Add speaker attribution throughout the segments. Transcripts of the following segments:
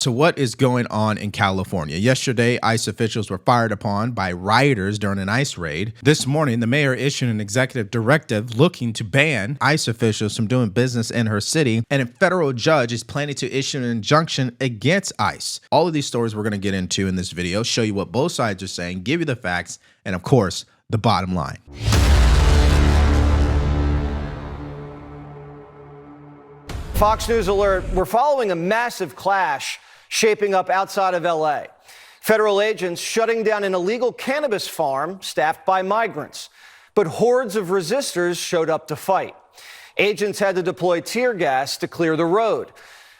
Speaker 1: So what is going on in California? Yesterday, ICE officials were fired upon by rioters during an ICE raid. This morning, the mayor issued an executive directive looking to ban ICE officials from doing business in her city, and a federal judge is planning to issue an injunction against ICE. All of these stories we're going to get into in this video, show you what both sides are saying, give you the facts, and of course, the bottom line.
Speaker 2: Fox News alert, we're following a massive clash shaping up outside of LA. Federal agents shutting down an illegal cannabis farm staffed by migrants. But hordes of resistors showed up to fight. Agents had to deploy tear gas to clear the road.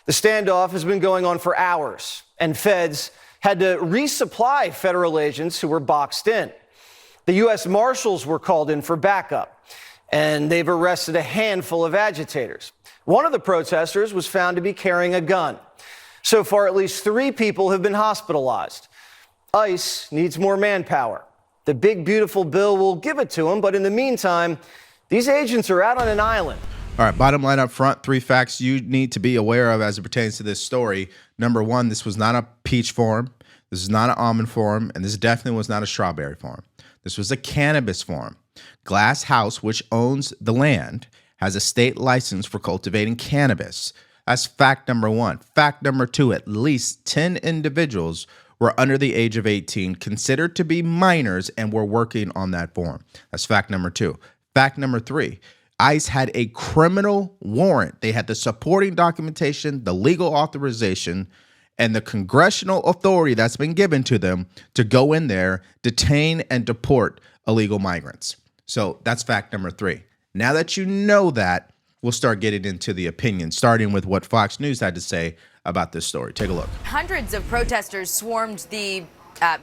Speaker 2: The standoff has been going on for hours, and feds had to resupply federal agents who were boxed in. The U.S. Marshals were called in for backup, and they've arrested a handful of agitators. One of the protesters was found to be carrying a gun. So far, at least 3 people have been hospitalized. ICE needs more manpower. The big, beautiful bill will give it to them, but in the meantime, these agents are out on an island.
Speaker 1: All right, bottom line up front, 3 facts you need to be aware of as it pertains to this story. Number 1, this was not a peach farm. This is not an almond farm, and this definitely was not a strawberry farm. This was a cannabis farm. Glass House, which owns the land, has a state license for cultivating cannabis. That's fact number 1. Fact number 2, at least 10 individuals were under the age of 18, considered to be minors, and were working on that farm. That's fact number 2. Fact number 3, ICE had a criminal warrant. They had the supporting documentation, the legal authorization, and the congressional authority that's been given to them to go in there, detain, and deport illegal migrants. So that's fact number 3. Now that you know that, we'll start getting into the opinion, starting with what Fox News had to say about this story. Take a look.
Speaker 3: Hundreds of protesters swarmed the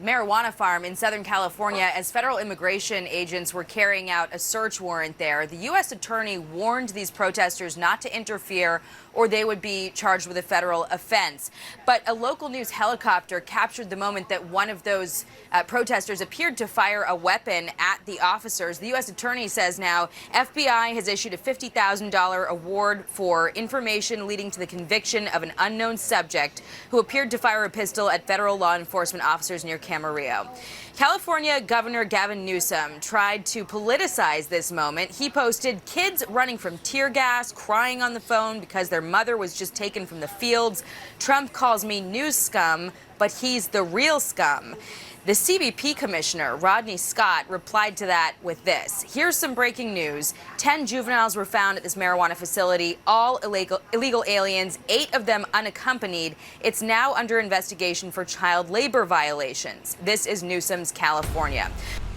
Speaker 3: marijuana farm in Southern California as federal immigration agents were carrying out a search warrant there. The U.S. attorney warned these protesters not to interfere or they would be charged with a federal offense. But a local news helicopter captured the moment that one of those protesters appeared to fire a weapon at the officers. The U.S. attorney says now FBI has issued a $50,000 award for information leading to the conviction of an unknown subject who appeared to fire a pistol at federal law enforcement officers near Camarillo. California Governor Gavin Newsom tried to politicize this moment. He posted kids running from tear gas, crying on the phone because their mother was just taken from the fields. Trump calls me news scum, but he's the real scum. The CBP commissioner, Rodney Scott, replied to that with this. Here's some breaking news. 10 juveniles were found at this marijuana facility, all illegal aliens, 8 of them unaccompanied. It's now under investigation for child labor violations. This is Newsom's California.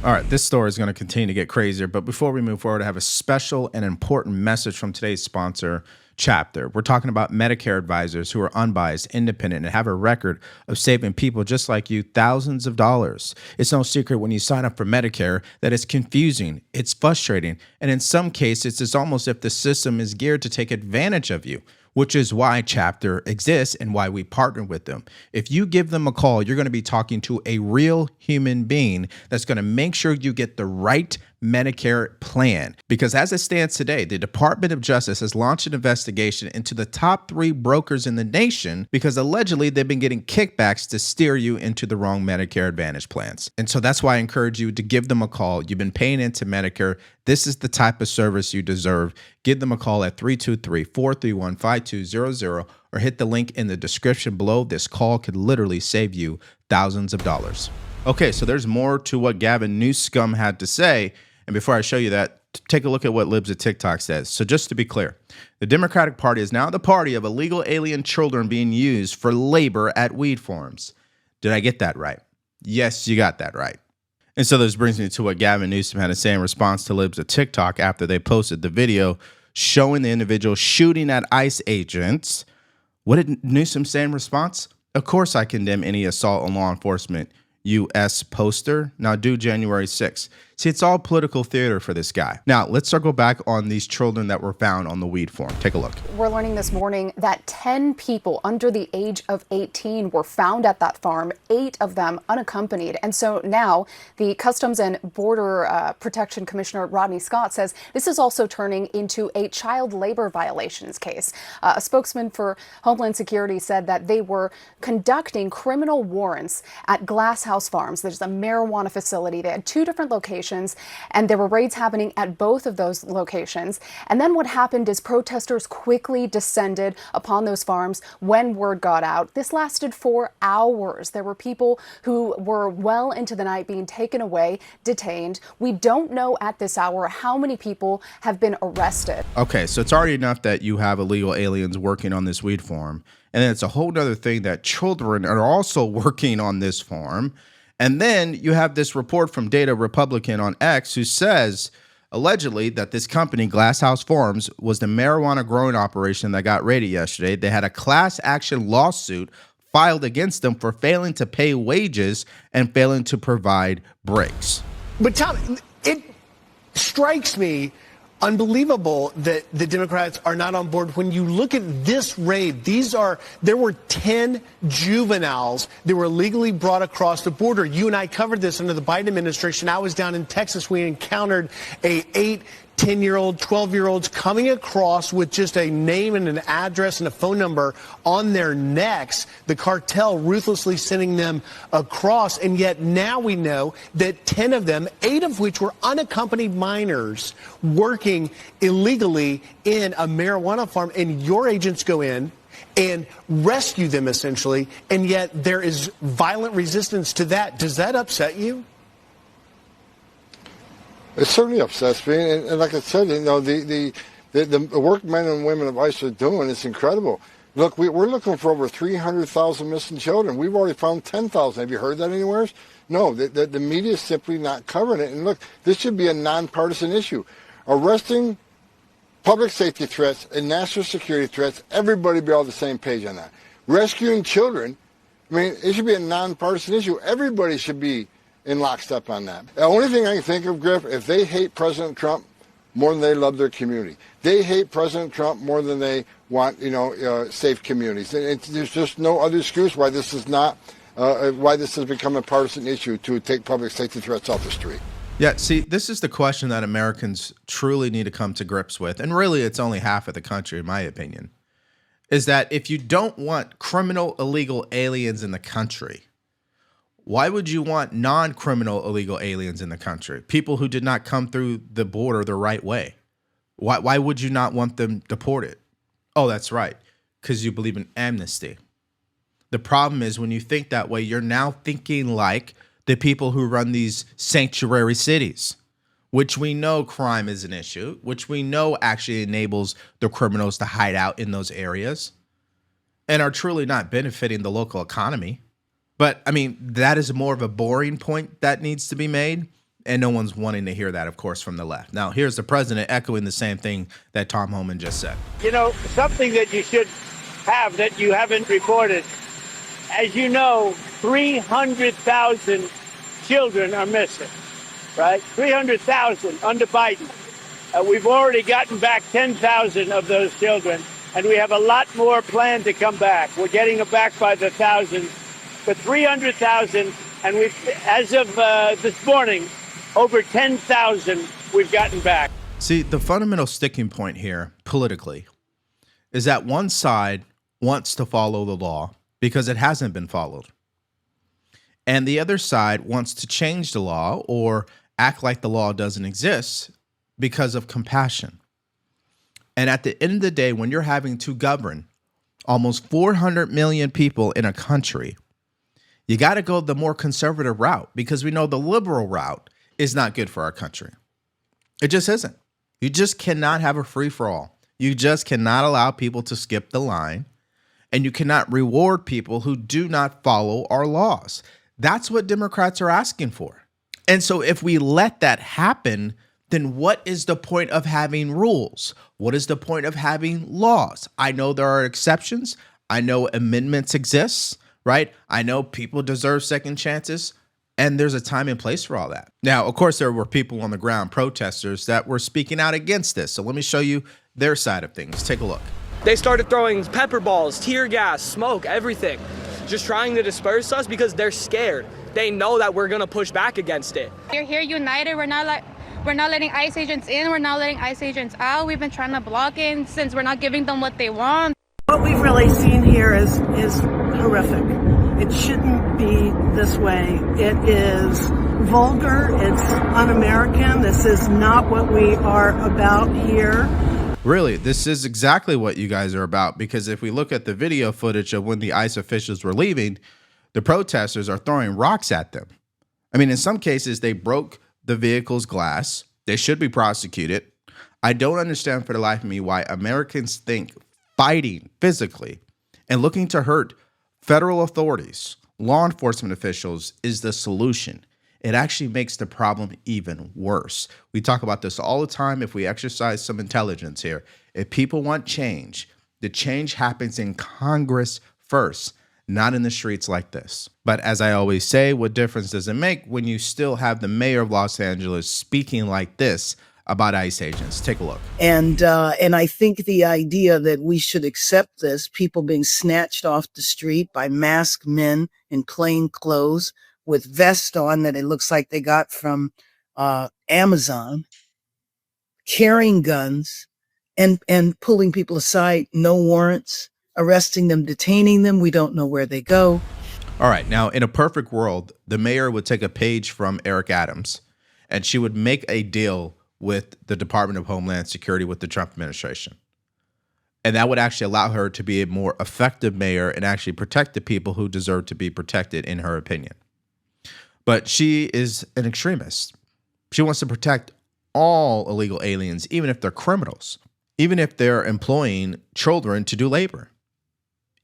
Speaker 1: All right, this story is going to continue to get crazier, but before we move forward, I have a special and important message from today's sponsor, Chapter. We're talking about Medicare advisors who are unbiased, independent, and have a record of saving people just like you thousands of dollars. It's no secret when you sign up for Medicare that it's confusing, it's frustrating, and in some cases, it's almost as if the system is geared to take advantage of you, which is why Chapter exists and why we partner with them. If you give them a call, you're going to be talking to a real human being that's going to make sure you get the right Medicare plan. Because as it stands today, the Department of Justice has launched an investigation into the top 3 brokers in the nation because allegedly they've been getting kickbacks to steer you into the wrong Medicare Advantage plans. And so that's why I encourage you to give them a call. You've been paying into Medicare. This is the type of service you deserve. Give them a call at 323-431-5200 or hit the link in the description below. This call could literally save you thousands of dollars. Okay, so there's more to what Gavin Newsom had to say. And before I show you that, take a look at what Libs at TikTok says. So just to be clear, the Democratic Party is now the party of illegal alien children being used for labor at weed farms. Did I get that right? Yes, you got that right. And so this brings me to what Gavin Newsom had to say in response to Libs at TikTok after they posted the video showing the individual shooting at ICE agents. What did Newsom say in response? Of course I condemn any assault on law enforcement. U.S. poster, now due January 6th. See, it's all political theater for this guy. Now, let's circle back on these children that were found on the weed farm. Take a look.
Speaker 4: We're learning this morning that 10 people under the age of 18 were found at that farm, 8 of them unaccompanied. And so now the Customs and Border Protection Commissioner Rodney Scott says this is also turning into a child labor violations case. A spokesman for Homeland Security said that they were conducting criminal warrants at Glass House Farms. There's a marijuana facility. They had 2 different locations, and there were raids happening at both of those locations. And then what happened is protesters quickly descended upon those farms when word got out. This lasted for hours. There were people who were well into the night being taken away, detained. We don't know at this hour how many people have been arrested.
Speaker 1: Okay, so it's already enough that you have illegal aliens working on this weed farm. And then it's a whole other thing that children are also working on this farm. And then you have this report from Data Republican on X who says, allegedly, that this company, Glass House Farms, was the marijuana growing operation that got raided yesterday. They had a class action lawsuit filed against them for failing to pay wages and failing to provide breaks.
Speaker 5: But Tom, it strikes me unbelievable that the Democrats are not on board. When you look at this raid, there were 10 juveniles that were illegally brought across the border. You and I covered this under the Biden administration. I was down in Texas. We encountered 8, 10-year-old, 12-year-olds coming across with just a name and an address and a phone number on their necks, the cartel ruthlessly sending them across. And yet now we know that 10 of them, 8 of which were unaccompanied minors working illegally in a marijuana farm, and your agents go in and rescue them essentially, and yet there is violent resistance to that. Does that upset you?
Speaker 6: It certainly upsets me, and like I said, you know, the work men and women of ICE are doing is incredible. Look, we're looking for over 300,000 missing children. We've already found 10,000. Have you heard that anywhere? No, the media is simply not covering it. And look, this should be a nonpartisan issue. Arresting public safety threats and national security threats, everybody be on the same page on that. Rescuing children, I mean, it should be a nonpartisan issue. Everybody should be in lockstep on that. The only thing I can think of, Griff, if they hate President Trump more than they love their community, they hate President Trump more than they want, safe communities. There's just no other excuse why this is not, why this has become a partisan issue to take public safety threats off the street.
Speaker 1: Yeah, see, this is the question that Americans truly need to come to grips with. And really, it's only half of the country, in my opinion, is that if you don't want criminal illegal aliens in the country, why would you want non-criminal illegal aliens in the country? People who did not come through the border the right way. Why would you not want them deported? Oh, that's right, because you believe in amnesty. The problem is when you think that way, you're now thinking like the people who run these sanctuary cities, which we know crime is an issue, which we know actually enables the criminals to hide out in those areas and are truly not benefiting the local economy. But, I mean, that is more of a boring point that needs to be made, and no one's wanting to hear that, of course, from the left. Now, here's the president echoing the same thing that Tom Homan just said.
Speaker 7: You know, something that you should have that you haven't reported. As you know, 300,000 children are missing, right? 300,000 under Biden. We've already gotten back 10,000 of those children, and we have a lot more planned to come back. We're getting them back by the thousands. But 300,000, and we've, as of this morning, over 10,000 we've gotten back.
Speaker 1: See, the fundamental sticking point here, politically, is that one side wants to follow the law because it hasn't been followed. And the other side wants to change the law or act like the law doesn't exist because of compassion. And at the end of the day, when you're having to govern almost 400 million people in a country, you got to go the more conservative route because we know the liberal route is not good for our country. It just isn't. You just cannot have a free-for-all. You just cannot allow people to skip the line, and you cannot reward people who do not follow our laws. That's what Democrats are asking for. And so if we let that happen, then what is the point of having rules? What is the point of having laws? I know there are exceptions. I know amendments exist. Right? I know people deserve second chances. And there's a time and place for all that. Now, of course, there were people on the ground, protesters, that were speaking out against this. So let me show you their side of things. Take a look.
Speaker 8: They started throwing pepper balls, tear gas, smoke, everything, just trying to disperse us because they're scared. They know that we're going to push back against it.
Speaker 9: We're here united. We're not letting ICE agents in. We're not letting ICE agents out. We've been trying to block it since we're not giving them what they want.
Speaker 10: What we've really seen here is horrific. It shouldn't be this way. It is vulgar. It's un-American. This is not what we are about here.
Speaker 1: Really, this is exactly what you guys are about, because if we look at the video footage of when the ICE officials were leaving, the protesters are throwing rocks at them. I mean, in some cases, they broke the vehicle's glass. They should be prosecuted. I don't understand for the life of me why Americans think fighting physically and looking to hurt federal authorities, law enforcement officials, is the solution. It actually makes the problem even worse. We talk about this all the time. If we exercise some intelligence here, if people want change, the change happens in Congress first, not in the streets like this. But as I always say, what difference does it make when you still have the mayor of Los Angeles speaking like this about ICE agents? Take a look.
Speaker 10: And I think the idea that we should accept this, people being snatched off the street by masked men in plain clothes with vests on that it looks like they got from Amazon, carrying guns and pulling people aside, no warrants, arresting them, detaining them. We don't know where they go.
Speaker 1: All right. Now, in a perfect world, the mayor would take a page from Eric Adams and she would make a deal with the Department of Homeland Security, with the Trump administration. And that would actually allow her to be a more effective mayor and actually protect the people who deserve to be protected, in her opinion. But she is an extremist. She wants to protect all illegal aliens, even if they're criminals, even if they're employing children to do labor,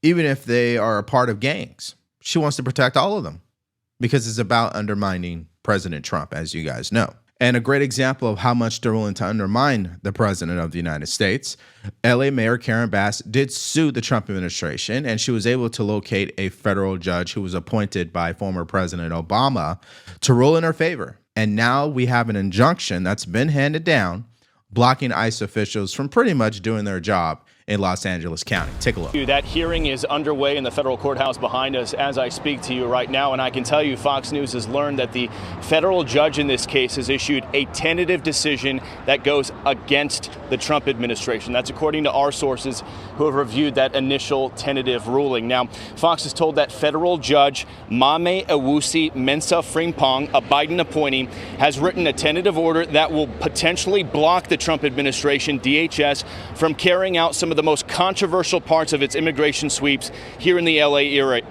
Speaker 1: even if they are a part of gangs. She wants to protect all of them because it's about undermining President Trump, as you guys know. And a great example of how much they're willing to undermine the president of the United States, LA Mayor Karen Bass did sue the Trump administration, and she was able to locate a federal judge who was appointed by former President Obama to rule in her favor. And now we have an injunction that's been handed down blocking ICE officials from pretty much doing their job in Los Angeles County. Take a look.
Speaker 11: That hearing is underway in the federal courthouse behind us as I speak to you right now, and I can tell you Fox News has learned that the federal judge in this case has issued a tentative decision that goes against the Trump administration. That's according to our sources who have reviewed that initial tentative ruling. Now, Fox is told that federal judge Mame Awusi Mensah Frimpong, a Biden appointee, has written a tentative order that will potentially block the Trump administration, DHS, from carrying out some of the most controversial parts of its immigration sweeps here in the LA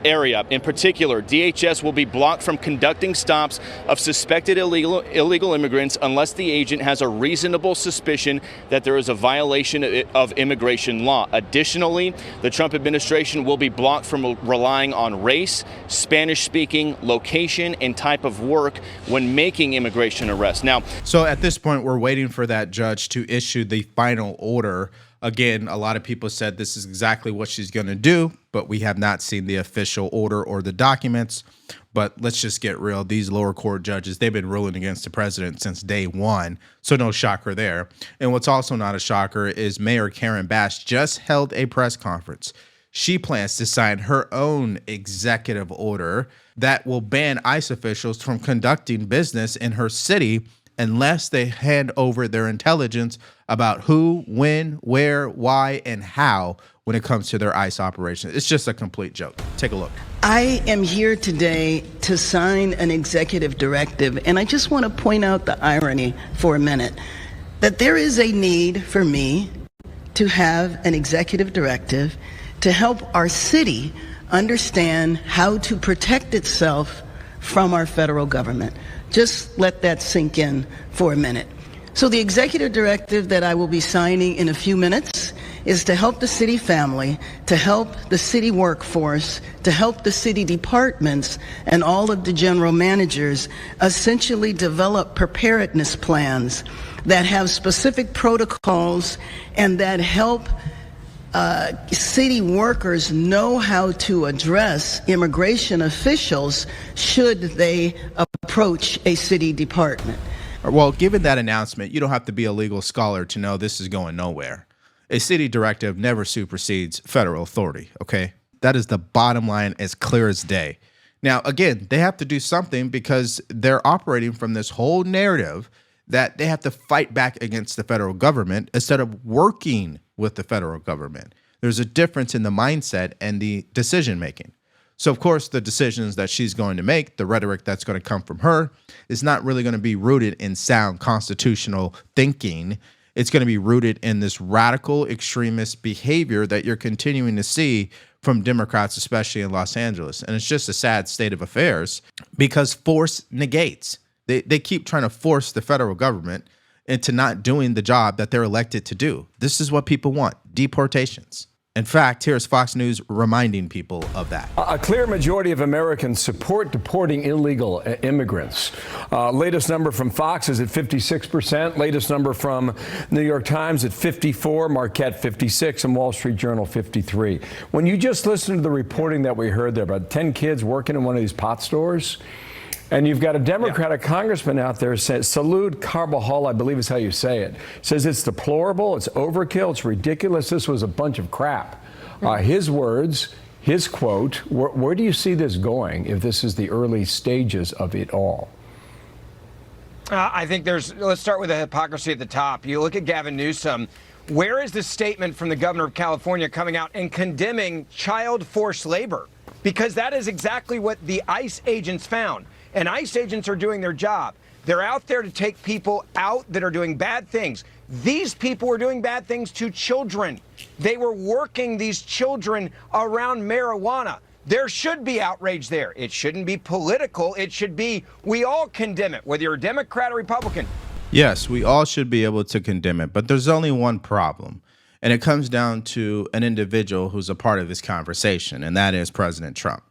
Speaker 11: area. In particular, DHS will be blocked from conducting stops of suspected illegal immigrants unless the agent has a reasonable suspicion that there is a violation of immigration law. Additionally, the Trump administration will be blocked from relying on race, Spanish-speaking, location, and type of work when making immigration arrests. Now,
Speaker 1: so at this point, we're waiting for that judge to issue the final order. Again, a lot of people said this is exactly what she's going to do, but we have not seen the official order or the documents. But let's just get real. These lower court judges, they've been ruling against the president since day one, so no shocker there. And what's also not a shocker is Mayor Karen Bass just held a press conference. She plans to sign her own executive order that will ban ICE officials from conducting business in her city unless they hand over their intelligence about who, when, where, why, and how when it comes to their ICE operations. It's just a complete joke. Take a look.
Speaker 10: I am here today to sign an executive directive, and I just want to point out the irony for a minute, that there is a need for me to have an executive directive to help our city understand how to protect itself from our federal government. Just let that sink in for a minute. So the executive directive that I will be signing in a few minutes is to help the city family, to help the city workforce, to help the city departments and all of the general managers essentially develop preparedness plans that have specific protocols and that help city workers know how to address immigration officials should they approach a city department.
Speaker 1: Well, given that announcement, you don't have to be a legal scholar to know this is going nowhere. A city directive never supersedes federal authority, okay? That is the bottom line, as clear as day. Now, again, they have to do something because they're operating from this whole narrative that they have to fight back against the federal government instead of working with the federal government. There's a difference in the mindset and the decision making. So, of course, the decisions that she's going to make, the rhetoric that's going to come from her, is not really going to be rooted in sound constitutional thinking. It's going to be rooted in this radical extremist behavior that you're continuing to see from Democrats, especially in Los Angeles. And it's just a sad state of affairs because force negates. They keep trying to force the federal government into not doing the job that they're elected to do. This is what people want, deportations. In fact, here's Fox News reminding people of that.
Speaker 12: A clear majority of Americans support deporting illegal immigrants. Latest number from Fox is at 56%. Latest number from New York Times at 54%, Marquette 56%, and Wall Street Journal 53%. When you just listen to the reporting that we heard there about 10 kids working in one of these pot stores, and you've got a Democratic congressman out there saying, Salud Carbajal, I believe is how you say it, says it's deplorable, it's overkill, it's ridiculous, this was a bunch of crap. His words, his quote, where do you see this going if this is the early stages of it all?
Speaker 13: I think let's start with the hypocrisy at the top. You look at Gavin Newsom. Where is the statement from the governor of California coming out and condemning child forced labor? Because that is exactly what the ICE agents found. And ICE agents are doing their job. They're out there to take people out that are doing bad things. These people were doing bad things to children. They were working these children around marijuana. There should be outrage there. It shouldn't be political. It should be, we all condemn it, whether you're a Democrat or Republican.
Speaker 1: Yes, we all should be able to condemn it, but there's only one problem. And it comes down to an individual who's a part of this conversation, and that is President Trump.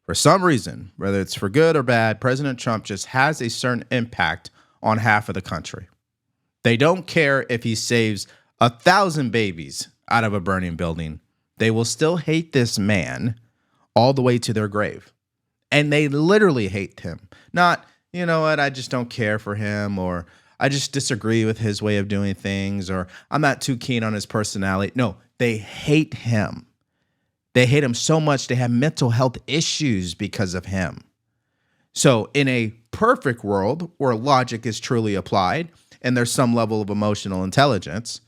Speaker 1: For some reason, whether it's for good or bad, President Trump just has a certain impact on half of the country. They don't care if he saves 1,000 babies out of a burning building. They will still hate this man all the way to their grave. And they literally hate him. Not, you know what, I just don't care for him, or I just disagree with his way of doing things, or I'm not too keen on his personality. No, they hate him. They hate him so much they have mental health issues because of him. So in a perfect world where logic is truly applied and there's some level of emotional intelligence,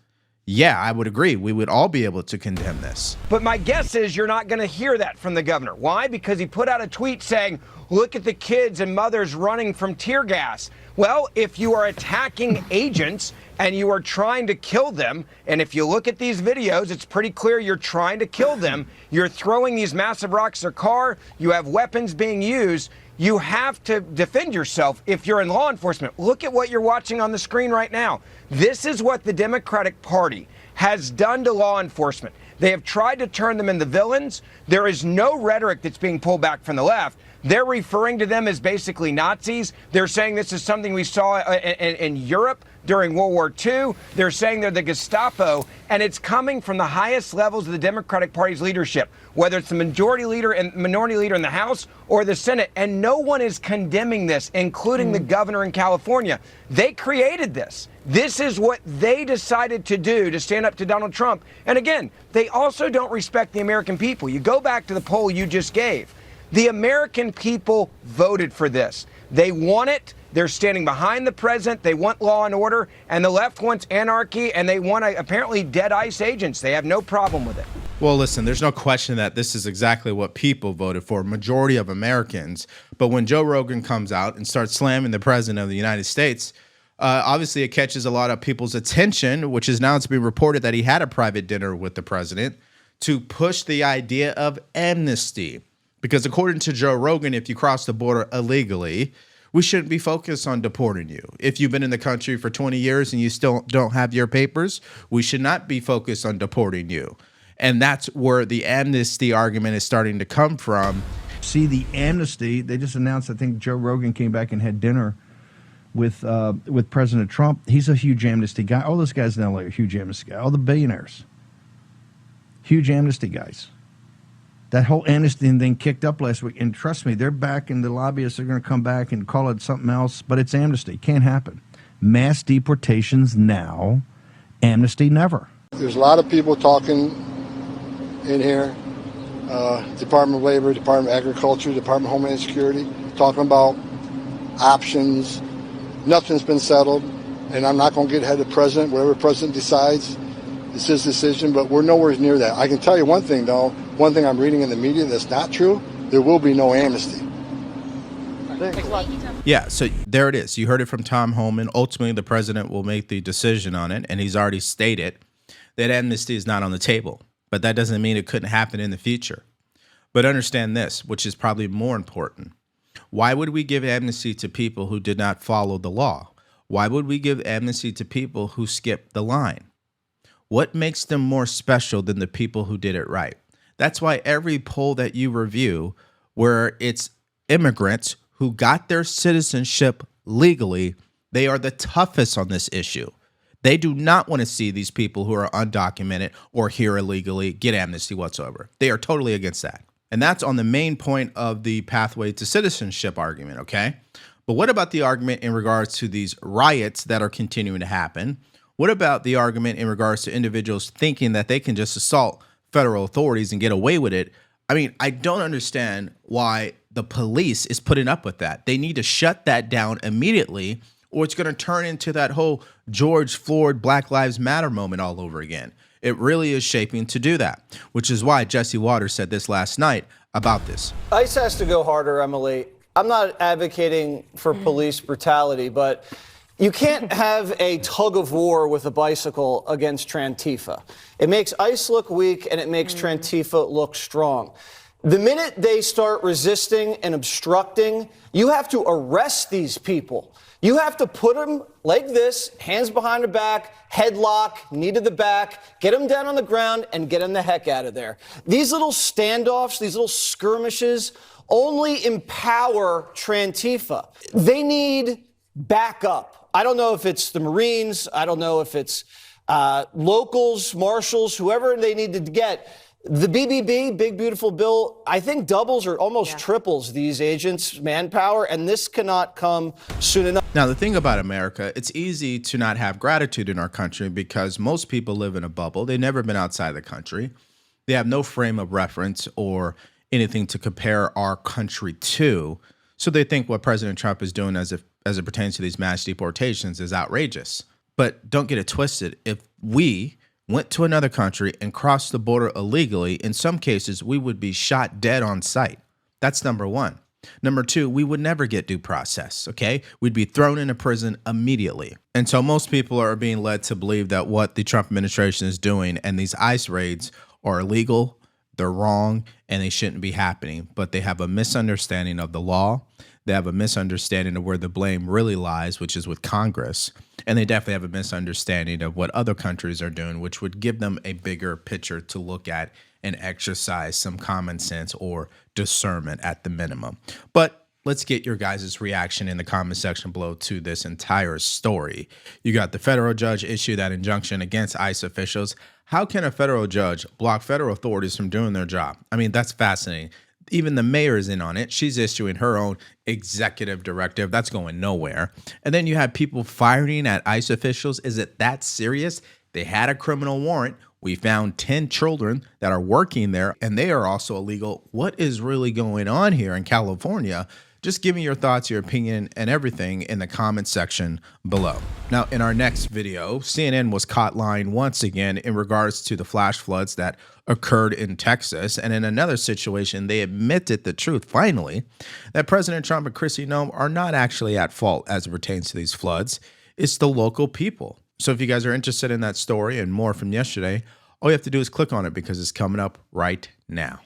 Speaker 1: yeah, I would agree. We would all be able to condemn this.
Speaker 13: But my guess is you're not going to hear that from the governor. Why? Because he put out a tweet saying, look at the kids and mothers running from tear gas. Well, if you are attacking agents and you are trying to kill them, and if you look at these videos, it's pretty clear you're trying to kill them. You're throwing these massive rocks at their car. You have weapons being used. You have to defend yourself if you're in law enforcement. Look at what you're watching on the screen right now. This is what the Democratic Party has done to law enforcement. They have tried to turn them into villains. There is no rhetoric that's being pulled back from the left. They're referring to them as basically Nazis. They're saying this is something we saw in Europe during World War II. They're saying they're the Gestapo, and it's coming from the highest levels of the Democratic Party's leadership, whether it's the majority leader and minority leader in the House or the Senate. And no one is condemning this, including the governor in California. They created this. This is what they decided to do to stand up to Donald Trump. And again, they also don't respect the American people. You go back to the poll you just gave. The American people voted for this. They want it. They're standing behind the president. They want law and order. And the left wants anarchy. And they want apparently dead ICE agents. They have no problem with it.
Speaker 1: Well, listen, there's no question that this is exactly what people voted for, majority of Americans. But when Joe Rogan comes out and starts slamming the president of the United States, obviously it catches a lot of people's attention, which is now it's been reported that he had a private dinner with the president to push the idea of amnesty. Because according to Joe Rogan, if you cross the border illegally, we shouldn't be focused on deporting you. If you've been in the country for 20 years and you still don't have your papers, we should not be focused on deporting you. And that's where the amnesty argument is starting to come from.
Speaker 14: See, the amnesty, they just announced, I think Joe Rogan came back and had dinner with President Trump. He's a huge amnesty guy. All those guys in LA are huge amnesty guys. All the billionaires. Huge amnesty guys. That whole amnesty thing kicked up last week, and trust me, they're back, and the lobbyists are going to come back and call it something else, but it's amnesty. Can't happen. Mass deportations now, amnesty never.
Speaker 6: There's a lot of people talking in here, Department of Labor, Department of Agriculture, Department of Homeland Security, talking about options. Nothing's been settled, and I'm not going to get ahead of the president. Whatever the president decides, it's his decision, but we're nowhere near that. I can tell you one thing, though, one thing I'm reading in the media that's not true, there will be no amnesty.
Speaker 1: Yeah, so there it is. You heard it from Tom Homan. Ultimately, the president will make the decision on it, and he's already stated that amnesty is not on the table. But that doesn't mean it couldn't happen in the future. But understand this, which is probably more important. Why would we give amnesty to people who did not follow the law? Why would we give amnesty to people who skipped the line? What makes them more special than the people who did it right? That's why every poll that you review where it's immigrants who got their citizenship legally, they are the toughest on this issue. They do not want to see these people who are undocumented or here illegally get amnesty whatsoever. They are totally against that. And that's on the main point of the pathway to citizenship argument, okay? But what about the argument in regards to these riots that are continuing to happen? What about the argument in regards to individuals thinking that they can just assault federal authorities and get away with it? I mean, I don't understand why the police is putting up with that. They need to shut that down immediately, or it's going to turn into that whole George Floyd Black Lives Matter moment all over again. It really is shaping to do that, which is why Jesse Waters said this last night about this.
Speaker 2: ICE has to go harder, Emily. I'm not advocating for police brutality, but you can't have a tug of war with a bicycle against Trantifa. It makes ICE look weak, and it makes Trantifa look strong. The minute they start resisting and obstructing, you have to arrest these people. You have to put them like this, hands behind the back, headlock, knee to the back, get them down on the ground, and get them the heck out of there. These little standoffs, these little skirmishes only empower Trantifa. They need backup. I don't know if it's the Marines. I don't know if it's locals, marshals, whoever they need to get. The BBB, Big Beautiful Bill, I think doubles or almost triples these agents' manpower, and this cannot come soon enough.
Speaker 1: Now, the thing about America, it's easy to not have gratitude in our country because most people live in a bubble. They've never been outside the country. They have no frame of reference or anything to compare our country to. So they think what President Trump is doing as it pertains to these mass deportations is outrageous. But don't get it twisted. If we went to another country and crossed the border illegally, in some cases, we would be shot dead on sight. That's number one. Number two, we would never get due process, okay? We'd be thrown into prison immediately. And so most people are being led to believe that what the Trump administration is doing and these ICE raids are illegal, they're wrong, and they shouldn't be happening. But they have a misunderstanding of the law. They have a misunderstanding of where the blame really lies, which is with Congress. And they definitely have a misunderstanding of what other countries are doing, which would give them a bigger picture to look at and exercise some common sense or discernment at the minimum. But let's get your guys' reaction in the comment section below to this entire story. You got the federal judge issue that injunction against ICE officials. How can a federal judge block federal authorities from doing their job? I mean, that's fascinating. Even the mayor is in on it. She's issuing her own executive directive. That's going nowhere. And then you have people firing at ICE officials. Is it that serious? They had a criminal warrant. We found 10 children that are working there, and they are also illegal. What is really going on here in California? Just give me your thoughts, your opinion, and everything in the comment section below. Now, in our next video, CNN was caught lying once again in regards to the flash floods that occurred in Texas. And in another situation, they admitted the truth, finally, that President Trump and Kristi Noem are not actually at fault as it pertains to these floods. It's the local people. So if you guys are interested in that story and more from yesterday, all you have to do is click on it because it's coming up right now.